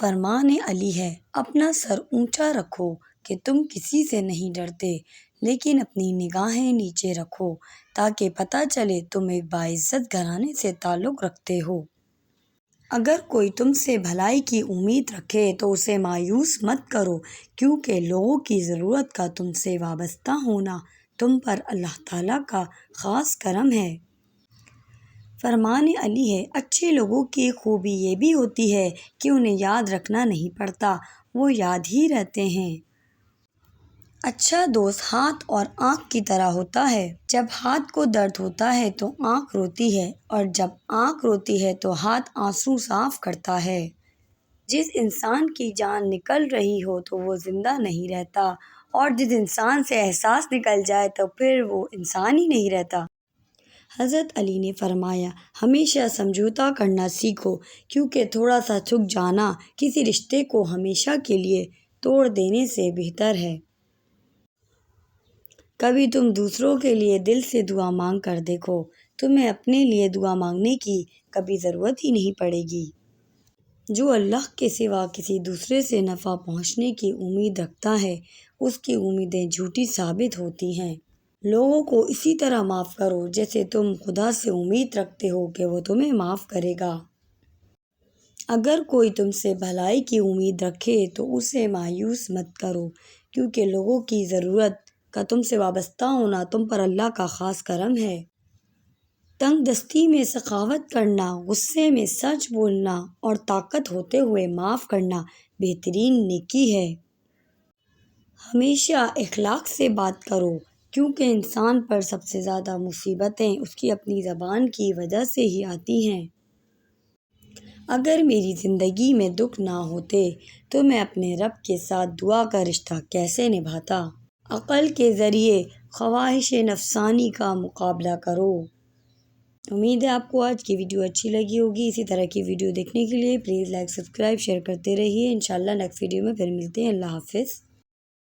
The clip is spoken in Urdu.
فرمان علی ہے، اپنا سر اونچا رکھو کہ تم کسی سے نہیں ڈرتے، لیکن اپنی نگاہیں نیچے رکھو تاکہ پتہ چلے تم ایک باعزت گھرانے سے تعلق رکھتے ہو۔ اگر کوئی تم سے بھلائی کی امید رکھے تو اسے مایوس مت کرو، کیونکہ لوگوں کی ضرورت کا تم سے وابستہ ہونا تم پر اللہ تعالیٰ کا خاص کرم ہے۔ فرمان علی ہے، اچھے لوگوں کی ایک خوبی یہ بھی ہوتی ہے کہ انہیں یاد رکھنا نہیں پڑتا، وہ یاد ہی رہتے ہیں۔ اچھا دوست ہاتھ اور آنکھ کی طرح ہوتا ہے، جب ہاتھ کو درد ہوتا ہے تو آنکھ روتی ہے، اور جب آنکھ روتی ہے تو ہاتھ آنسو صاف کرتا ہے۔ جس انسان کی جان نکل رہی ہو تو وہ زندہ نہیں رہتا، اور جس انسان سے احساس نکل جائے تو پھر وہ انسان ہی نہیں رہتا۔ حضرت علی نے فرمایا، ہمیشہ سمجھوتا کرنا سیکھو، کیونکہ تھوڑا سا جھک جانا کسی رشتے کو ہمیشہ کے لیے توڑ دینے سے بہتر ہے۔ کبھی تم دوسروں کے لیے دل سے دعا مانگ کر دیکھو، تمہیں اپنے لیے دعا مانگنے کی کبھی ضرورت ہی نہیں پڑے گی۔ جو اللہ کے سوا کسی دوسرے سے نفع پہنچنے کی امید رکھتا ہے، اس کی امیدیں جھوٹی ثابت ہوتی ہیں۔ لوگوں کو اسی طرح معاف کرو جیسے تم خدا سے امید رکھتے ہو کہ وہ تمہیں معاف کرے گا۔ اگر کوئی تم سے بھلائی کی امید رکھے تو اسے مایوس مت کرو، کیونکہ لوگوں کی ضرورت کا تم سے وابستہ ہونا تم پر اللہ کا خاص کرم ہے۔ تنگ دستی میں سخاوت کرنا، غصے میں سچ بولنا اور طاقت ہوتے ہوئے معاف کرنا بہترین نیکی ہے۔ ہمیشہ اخلاق سے بات کرو، کیونکہ انسان پر سب سے زیادہ مصیبتیں اس کی اپنی زبان کی وجہ سے ہی آتی ہیں۔ اگر میری زندگی میں دکھ نہ ہوتے تو میں اپنے رب کے ساتھ دعا کا رشتہ کیسے نبھاتا؟ عقل کے ذریعے خواہش نفسانی کا مقابلہ کرو۔ امید ہے آپ کو آج کی ویڈیو اچھی لگی ہوگی۔ اسی طرح کی ویڈیو دیکھنے کے لیے پلیز لائک، سبسکرائب، شیئر کرتے رہیے۔ انشاءاللہ نیکسٹ ویڈیو میں پھر ملتے ہیں۔ اللہ حافظ۔